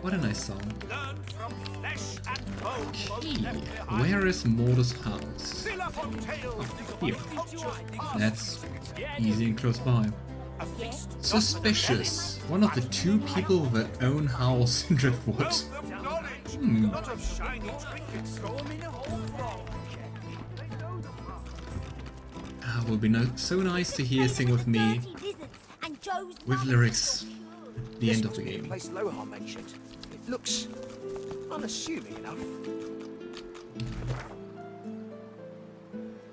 What a nice song. Okay, where is Mordus' house? Oh, here. That's easy and close by. Suspicious. One of the two people with their own house in Driftwood. Would be so nice to hear Sing With Me with lyrics at the end of the game. Place Lohse mentioned. It looks unassuming enough.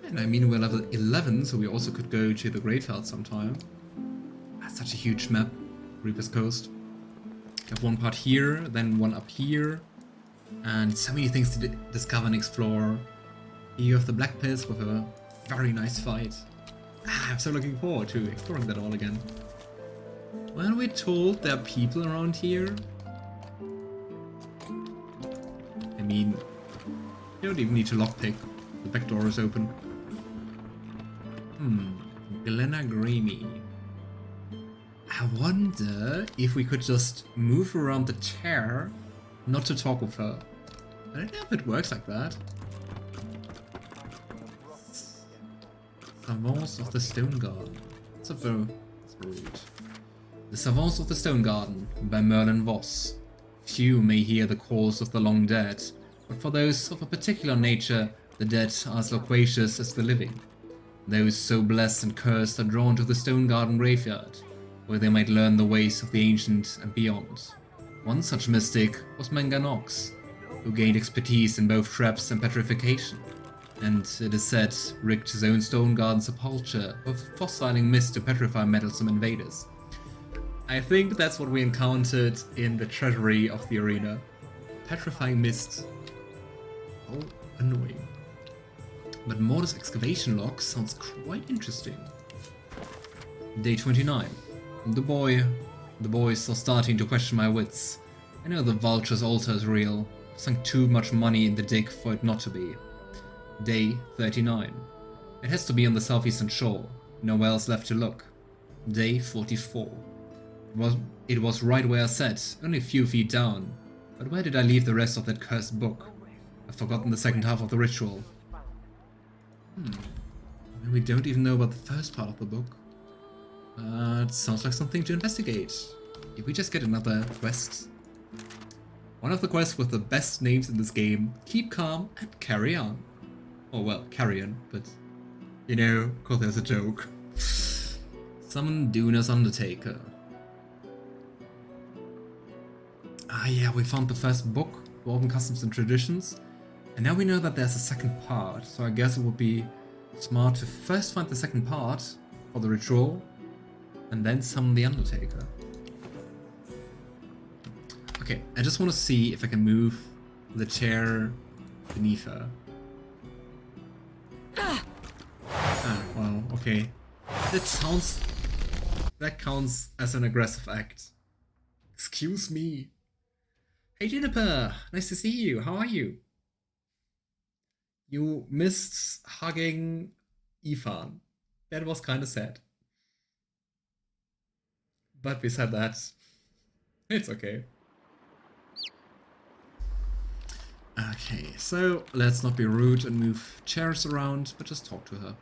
And I mean, we're level 11, so we also could go to the Graveyard sometime. That's such a huge map, Reaper's Coast. You have one part here, then one up here, and so many things to discover and explore. Here you have the Black Pits with a very nice fight. I'm so looking forward to exploring that all again. Well, we're told there are people around here. I mean, you don't even need to lockpick. The back door is open. Glenna Gramy. I wonder if we could just move around the chair, not to talk with her. I don't know if it works like that. Savants of the Stone Garden. That's a rude. The Savants of the Stone Garden by Merlin Voss. Few may hear the calls of the long dead, but for those of a particular nature, the dead are as loquacious as the living. Those so blessed and cursed are drawn to the Stone Garden graveyard, where they might learn the ways of the ancient and beyond. One such mystic was Manganox, who gained expertise in both traps and petrification, and it is said rigged his own Stone Garden sepulture with fossiling mist to petrify meddlesome invaders. I think that's what we encountered in the treasury of the arena. Petrifying mist. Oh, annoying. But Mordus' excavation log sounds quite interesting. Day 29. The boys are starting to question my wits. I know the Vulture's altar is real. I've sunk too much money in the dig for it not to be. Day 39. It has to be on the southeastern shore. Nowhere else left to look. Day 44. It was right where I said, only a few feet down. But where did I leave the rest of that cursed book? I've forgotten the second half of the ritual. We don't even know about the first part of the book. It sounds like something to investigate. If we just get another quest. One of the quests with the best names in this game. Keep calm and carry on. Oh well, carrion, but you know, of course there's a joke. Summon Duna's Undertaker. Ah yeah, we found the first book, Dwarven Customs and Traditions. And now we know that there's a second part, so I guess it would be smart to first find the second part for the ritual, and then summon the Undertaker. Okay, I just want to see if I can move the chair beneath her. Ah, wow, okay. That counts as an aggressive act. Excuse me. Hey Juniper, nice to see you, how are you? You missed hugging Ifan. That was kind of sad. But beside that, it's okay. Okay, so let's not be rude and move chairs around, but just talk to her.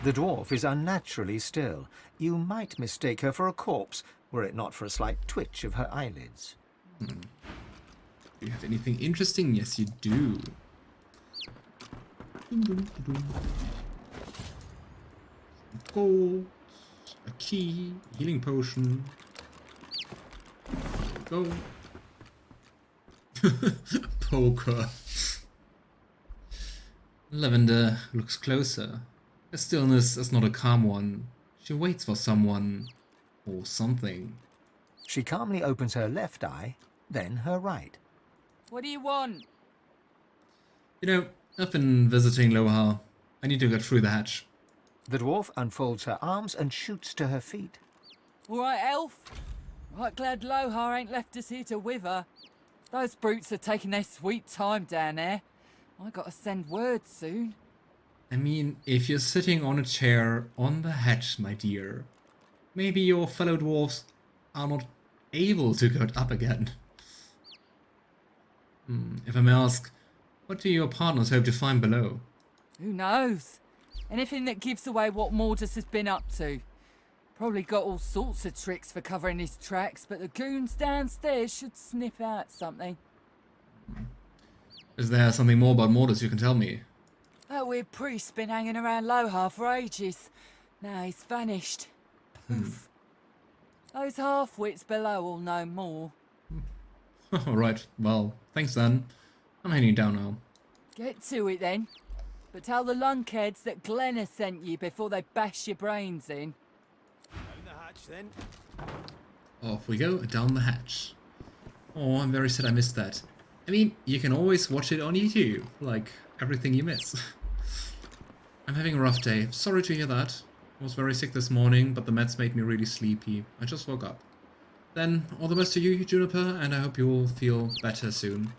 The dwarf is unnaturally still. You might mistake her for a corpse, were it not for a slight twitch of her eyelids. Do you have anything interesting? Yes, you do. Gold, a key, healing potion. Go. Poker. Lavender looks closer. Her stillness is not a calm one. She waits for someone or something. She calmly opens her left eye, then her right. What do you want? You know, I've been visiting Lohse. I need to get through the hatch. The dwarf unfolds her arms and shoots to her feet. All right, elf. Right glad Lohse ain't left us here to wither. Those brutes are taking their sweet time down there. I gotta send word soon. I mean, if you're sitting on a chair on the hatch, my dear, Maybe your fellow dwarves are not able to go up again. If I may ask, what do your partners hope to find below? Who knows? Anything that gives away what Mordus has been up to. Probably got all sorts of tricks for covering his tracks, but the goons downstairs should sniff out something. Is there something more about Mordus you can tell me? That weird priest's been hanging around Lohse for ages. Now he's vanished. Poof. Those half-wits below will know more. Alright, well, thanks then. I'm heading down now. Get to it then. But tell the lunkheads that Glenn has sent you before they bash your brains in. Down the hatch then. Off we go, down the hatch. Oh, I'm very sad I missed that. I mean, you can always watch it on YouTube, like everything you miss. I'm having a rough day. Sorry to hear that. I was very sick this morning, but the meds made me really sleepy. I just woke up. Then, all the best to you, Juniper, and I hope you will feel better soon.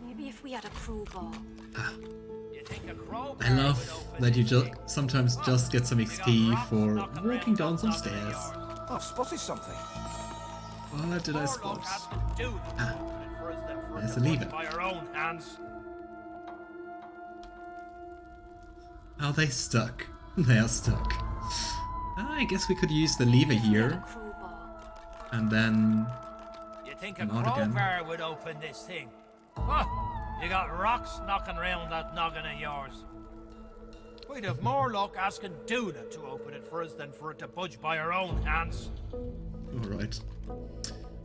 Maybe if we had a crowbar. I love that you sometimes just get some XP for walking down some stairs. I've spotted something. What did I spot? Ah, there's a lever. Are they stuck? They are stuck. I guess we could use the lever here. And then... You think a not again. crowbar would open this thing? What? You got rocks knocking around that noggin of yours. We'd have more luck asking Duna to open it for us than for it to budge by our own hands. Alright.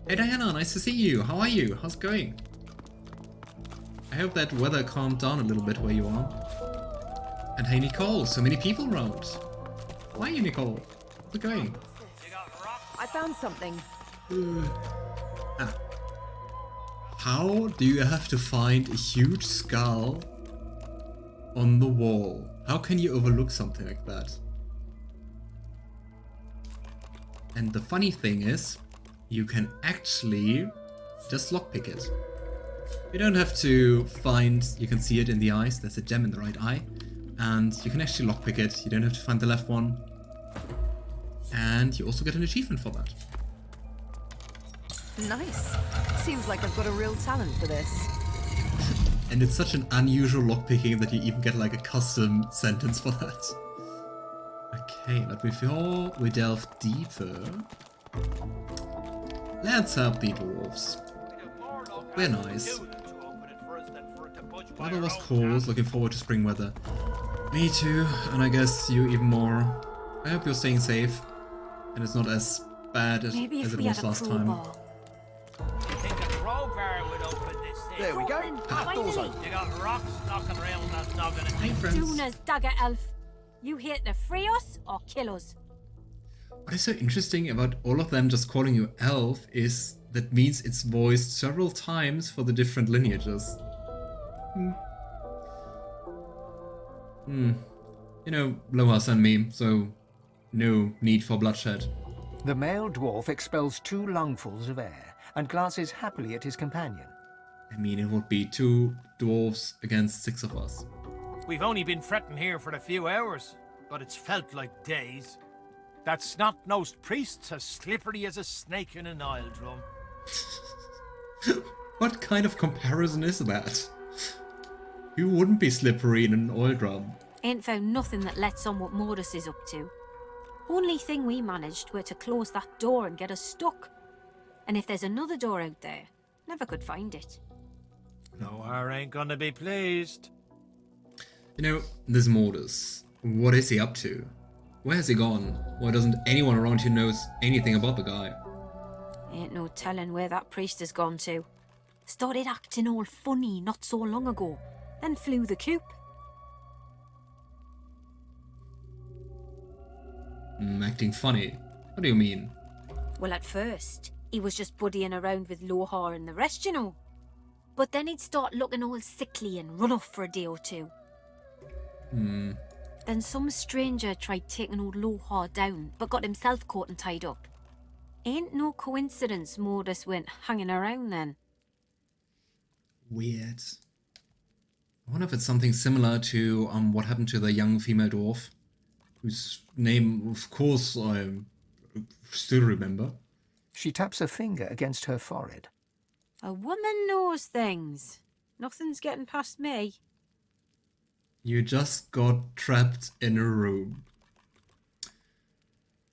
Hey Diana, nice to see you. How are you? How's it going? I hope that weather calmed down a little bit where you are. And hey Nicole, so many people around. Why are you Nicole? How's it going? You got rocks. I found something. Ah. How do you have to find a huge skull on the wall? How can you overlook something like that? And the funny thing is, you can actually just lockpick it. You don't have to find, you can see it in the eyes, there's a gem in the right eye. And you can actually lockpick it, you don't have to find the left one. And you also get an achievement for that. Nice. Seems like I've got a real talent for this. And it's such an unusual lockpicking that you even get like a custom sentence for that. Okay, but before we delve deeper, let's help the dwarves. We're nice. Weather was cold, looking forward to spring weather. Me too, and I guess you even more. I hope you're staying safe, and it's not as bad as it was last time. You think a crowbar would open this thing? There we go. That door's finally. open. You got rocks knocking around that noggin of Hey friends. Duna's dagger elf. You here to free us or kill us? What is so interesting about all of them just calling you elf is that means it's voiced several times for the different lineages. You know, Lohse sent me, so no need for bloodshed. The male dwarf expels 2 lungfuls of air and glances happily at his companion. I mean, it would be 2 dwarves against 6 of us. We've only been fretting here for a few hours, but it's felt like days. That snot-nosed priest's as slippery as a snake in an oil drum. What kind of comparison is that? You wouldn't be slippery in an oil drum. Ain't found nothing that lets on what Mordus is up to. Only thing we managed were to close that door and get us stuck. And if there's another door out there, never could find it. No, I ain't gonna be pleased. You know, this Mordus, what is he up to? Where has he gone? Why doesn't anyone around here knows anything about the guy? Ain't no telling where that priest has gone to. Started acting all funny not so long ago, then flew the coop. Acting funny? What do you mean? Well, at first, he was just buddying around with Lohse and the rest, you know. But then he'd start looking all sickly and run off for a day or 2. Then some stranger tried taking old Lohse down, but got himself caught and tied up. Ain't no coincidence Mordus went hanging around then. Weird. I wonder if it's something similar to what happened to the young female dwarf. whose name, of course, I still remember. She taps a finger against her forehead. A woman knows things. Nothing's getting past me. You just got trapped in a room.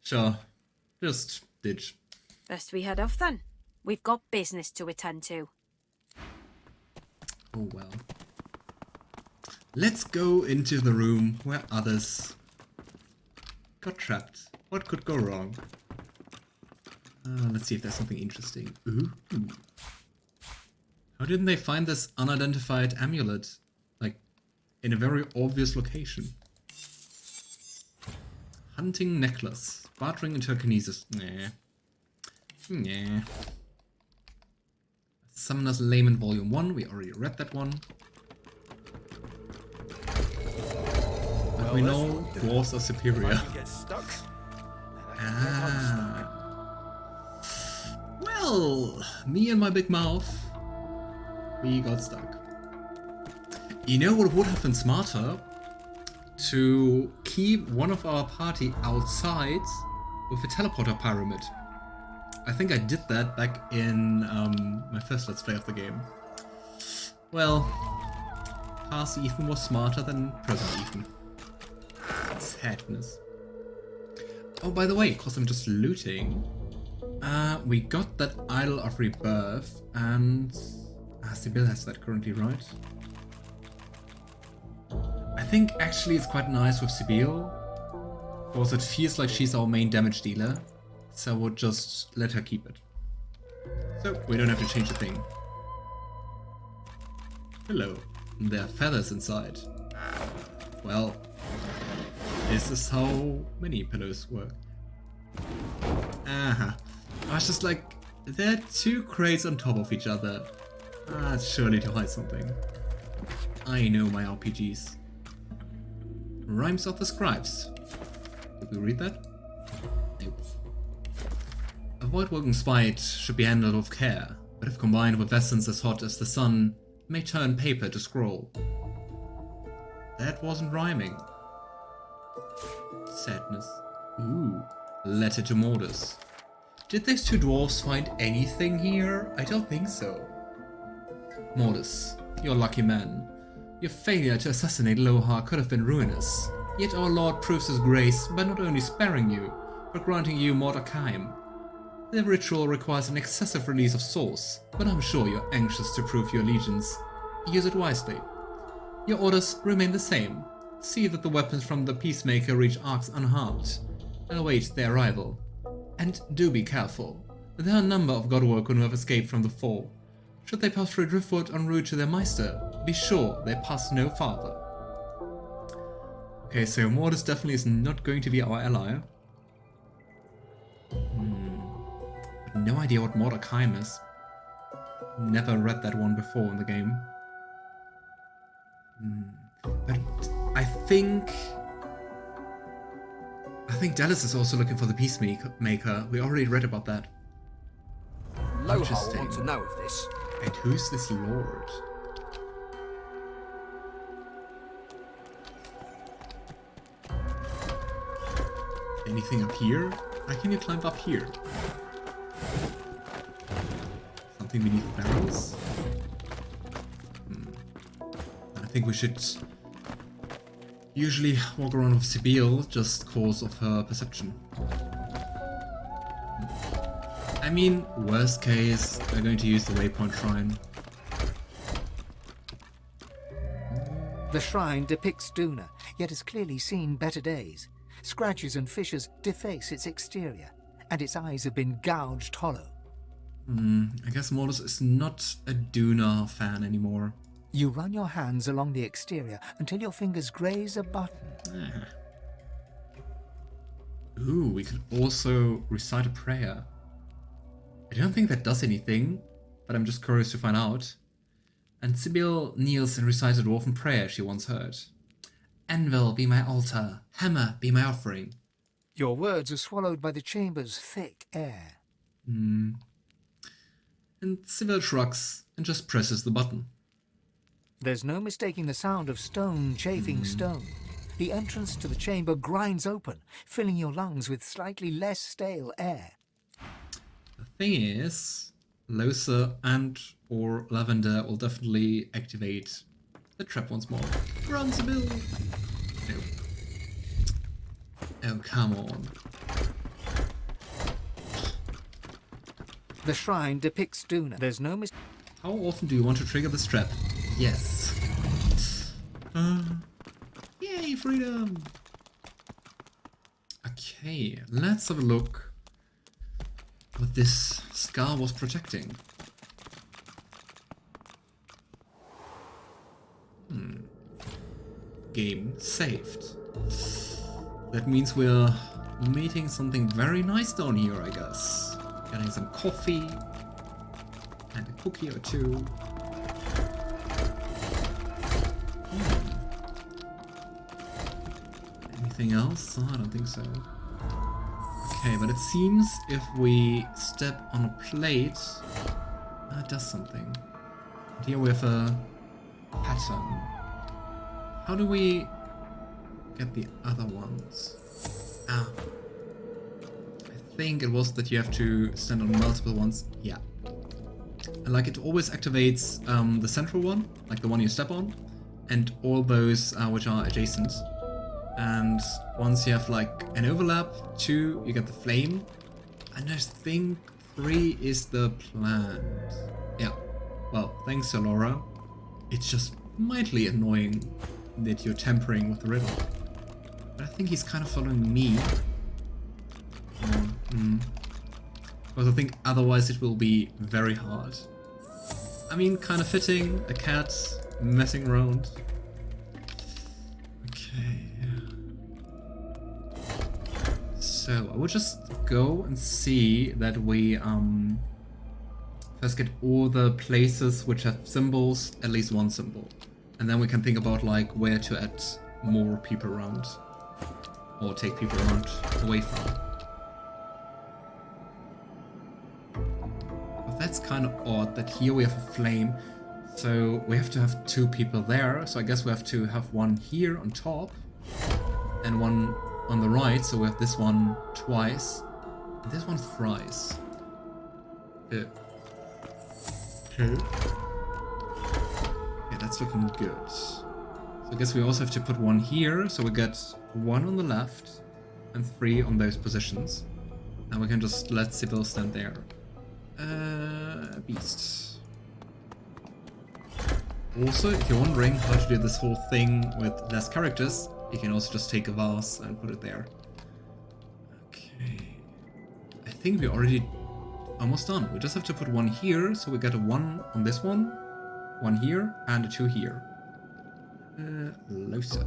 Sure, just ditch. Best we head off then. We've got business to attend to. Oh well. Let's go into the room where others got trapped. What could go wrong? Let's see if there's something interesting. Ooh. How didn't they find this unidentified amulet? Like, in a very obvious location. Hunting necklace. Bartering and telekinesis. Nah. Nah. Summoner's Layman Volume 1. We already read that one. But we know dwarves are superior. Ah. Well, me and my big mouth, we got stuck. You know what would have been smarter? To keep one of our party outside with a teleporter pyramid. I think I did that back in my first Let's Play of the game. Well, past Ethan was smarter than present Ethan. Sadness. Oh, by the way, because I'm just looting, we got that Idol of Rebirth, and Sebille has that currently, right? I think actually it's quite nice with Sebille, because it feels like she's our main damage dealer, so we'll just let her keep it. So we don't have to change a thing. Hello, there are feathers inside. Well, this is how many pillows work. Aha. I was just like, there are two crates on top of each other. It's surely to hide something. I know my RPGs. Rhymes of the Scribes. Did we read that? Nope. Avoid working spite should be handled with care, but if combined with essence as hot as the sun, may turn paper to scroll. That wasn't rhyming. Sadness. Ooh. Letter to Mordus. Did these two dwarves find anything here? I don't think so. Mordus, you're a lucky man. Your failure to assassinate Lohar could have been ruinous. Yet our Lord proves his grace by not only sparing you, but granting you Mordakaim. The ritual requires an excessive release of souls, but I'm sure you're anxious to prove your allegiance. Use it wisely. Your orders remain the same. See that the weapons from the Peacemaker reach Arks unharmed. I'll await their arrival. And do be careful. There are a number of Godworken who have escaped from the fall. Should they pass through Driftwood en route to their Meister, be sure they pass no farther. Okay, so Mordus definitely is not going to be our ally. No idea what Mordakaim is. Never read that one before in the game. But I think Dallas is also looking for the Peacemaker. We already read about that. Lohar will want to know of this. And who's this lord? Anything up here? How can you climb up here? Something beneath barrels? I think we should usually walk around with Sebille just cause of her perception. I mean, worst case, we're going to use the waypoint shrine. The shrine depicts Duna, yet has clearly seen better days. Scratches and fissures deface its exterior, and its eyes have been gouged hollow. I guess Mordus is not a Duna fan anymore. You run your hands along the exterior until your fingers graze a button. Ooh, we could also recite a prayer. I don't think that does anything, but I'm just curious to find out. And Sebille kneels and recites a dwarven prayer she once heard. Anvil be my altar, hammer be my offering. Your words are swallowed by the chamber's thick air. And Sebille shrugs and just presses the button. There's no mistaking the sound of stone chafing stone. the entrance to the chamber grinds open, filling your lungs with slightly less stale air. The thing is, Lohse and or Lavender will definitely activate the trap once more. Run, Sebille! No. Oh, come on. The shrine depicts Duna. There's no How often do you want to trigger this trap? Yes. Yay, freedom! Okay, let's have a look what this scar was protecting. Game saved. That means we're meeting something very nice down here, I guess. Getting some coffee and a cookie or two. Anything else? Oh, I don't think so. Okay, but it seems if we step on a plate, it does something. And here we have a pattern. How do we get the other ones? Ah. I think it was that you have to stand on multiple ones. Yeah. And like it always activates the central one, like the one you step on, and all those which are adjacent. And once you have like an overlap, 2, you get the flame. And I think 3 is the plant. Yeah. Well, thanks, Laura. It's just mildly annoying that you're tampering with the riddle. But I think he's kind of following me. Because I think otherwise it will be very hard. I mean, kind of fitting, a cat messing around. Okay. So, I will just go and see that we first get all the places which have symbols, at least one symbol. And then we can think about like where to add more people around. Or take people around away from. But that's kind of odd that here we have a flame. So we have to have 2 people there. So I guess we have to have one here on top. And one on the right. So we have this one twice. And this one thrice. Okay. Okay, that's looking good. So I guess we also have to put one here. So we get 1 on the left and 3 on those positions. And we can just let Sebille stand there. Beast. Also, if you're wondering how to do this whole thing with less characters, you can also just take a vase and put it there. Okay. I think we're already almost done. We just have to put 1 here, so we get a 1 on this one, 1 here, and a 2 here. Lohse.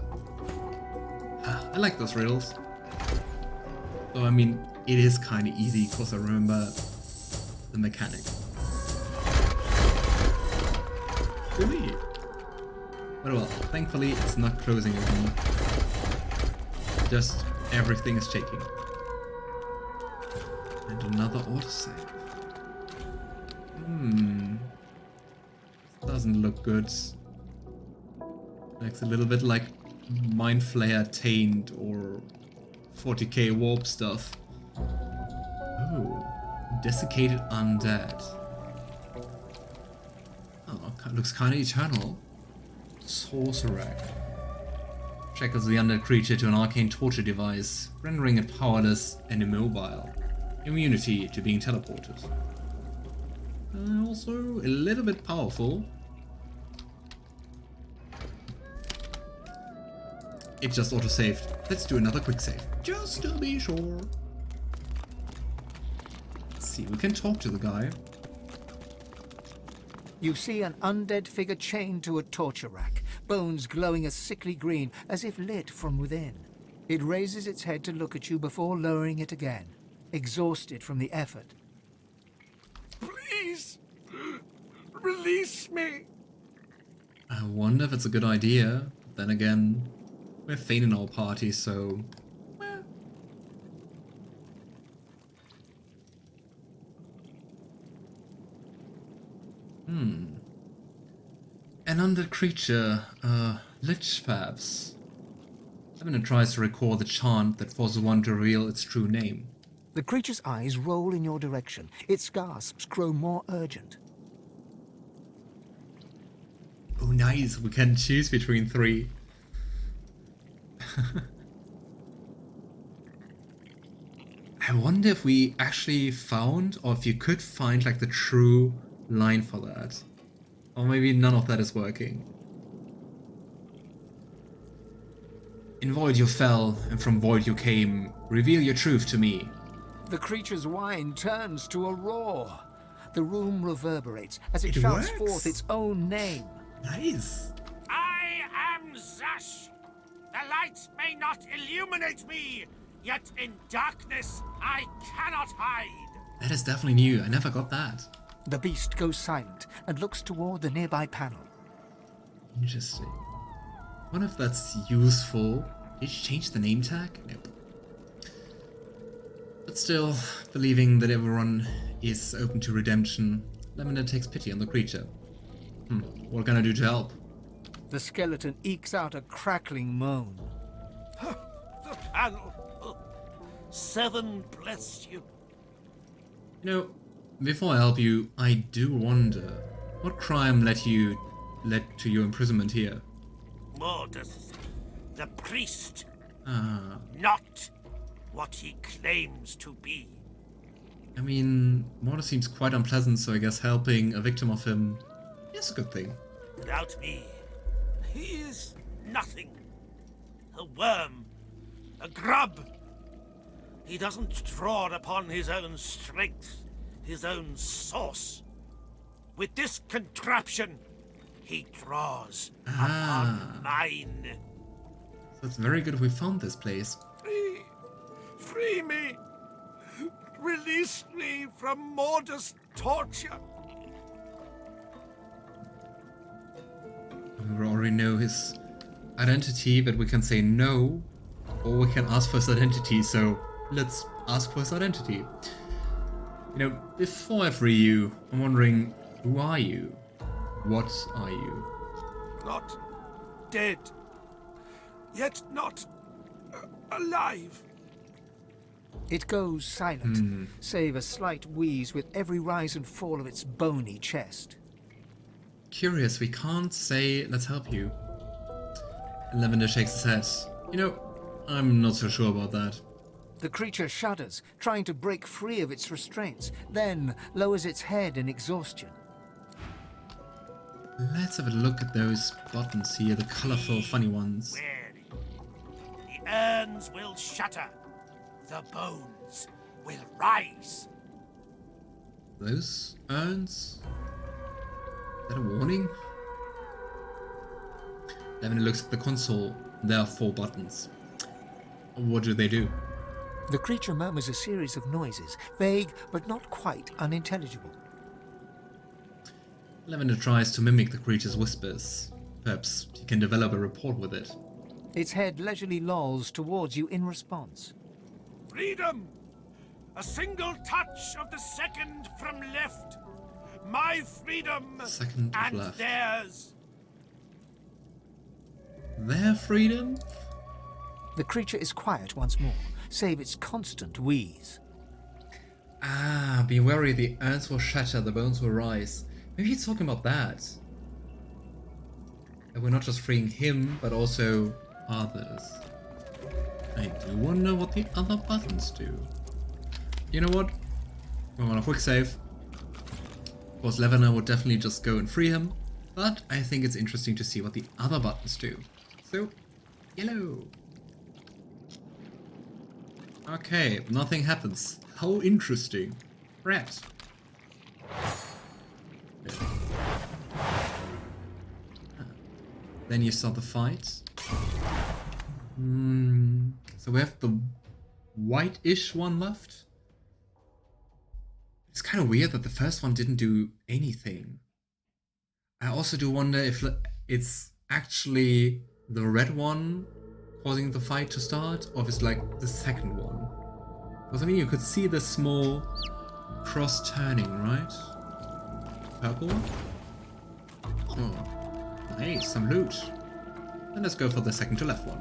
I like those riddles. So I mean, it is kind of easy because I remember the mechanic. Really? But well, thankfully it's not closing again. Just everything is shaking. And another autosave. Doesn't look good. Looks a little bit like Mind Flayer Taint or 40k warp stuff. Oh, desiccated undead. Oh, looks kind of eternal. Sorcerer. Shackles the undead creature to an arcane torture device, rendering it powerless and immobile. Immunity to being teleported. Also a little bit powerful. It just auto-saved. Let's do another quick save, just to be sure. Let's see, we can talk to the guy. You see an undead figure chained to a torture rack, bones glowing a sickly green as if lit from within. It raises its head to look at you before lowering it again, exhausted from the effort. Please, release me. I wonder if it's a good idea. Then again, we have Fane in our party, so... An undead creature, Lich perhaps. Lavender tries to recall the chant that forces one to reveal its true name. The creature's eyes roll in your direction. Its gasps grow more urgent. Oh, nice. We can choose between 3. I wonder if we actually found, or if you could find, like, the true line for that. Or maybe none of that is working. In void you fell, and from void you came. Reveal your truth to me. The creature's whine turns to a roar. The room reverberates as it It shouts works. forth its own name. Nice. I am Zash. The lights may not illuminate me, yet in darkness I cannot hide. That is definitely new. I never got that. The beast goes silent and looks toward the nearby panel. Interesting. Wonder if that's useful. Did you change the name tag? Nope. But still, believing that everyone is open to redemption, Lavender takes pity on the creature. What can I do to help? The skeleton ekes out a crackling moan. The panel. 7 bless you. You know, before I help you, I do wonder, what crime led to your imprisonment here? Mordus, the priest, Ah, not what he claims to be. I mean, Mordus seems quite unpleasant, so I guess helping a victim of him is a good thing. Without me, he is nothing. A worm, a grub. He doesn't draw upon his own strength, his own source. With this contraption, he draws upon mine. So it's very good we found this place. Free me! Release me from Mordus' torture! We already know his identity, but we can say no, or we can ask for his identity, so let's ask for his identity. You know, before I free you, I'm wondering, who are you? What are you? Not dead, yet not alive. It goes silent, save a slight wheeze with every rise and fall of its bony chest. Curious, we can't say, let's help you. And Lavender shakes his head. You know, I'm not so sure about that. The creature shudders, trying to break free of its restraints, then lowers its head in exhaustion. Let's have a look at those buttons here, the colorful, funny ones. Wary. The urns will shatter. The bones will rise. Those urns? Is that a warning? Lavender looks at the console. There are 4 buttons. What do they do? The creature murmurs a series of noises, vague but not quite unintelligible. Lavender tries to mimic the creature's whispers. Perhaps he can develop a rapport with it. Its head leisurely lolls towards you in response. Freedom! A single touch of the second from left. My freedom Second of and left. theirs. Their freedom? The creature is quiet once more, save its constant wheeze. Ah, be wary, the urns will shatter, the bones will rise. Maybe he's talking about that. And we're not just freeing him, but also others. I do wonder what the other buttons do. You know what? We want a quick save. Of course, Lavender would definitely just go and free him, but I think it's interesting to see what the other buttons do. So, yellow. Okay, nothing happens. How interesting. Red. Then you start the fight. So we have the white-ish one left. It's kind of weird that the first one didn't do anything. I also do wonder if it's actually the red one causing the fight to start, or if it's like the second one. Because I mean, you could see the small cross turning, right? Purple? Oh, nice, some loot. Then let's go for the second to left one.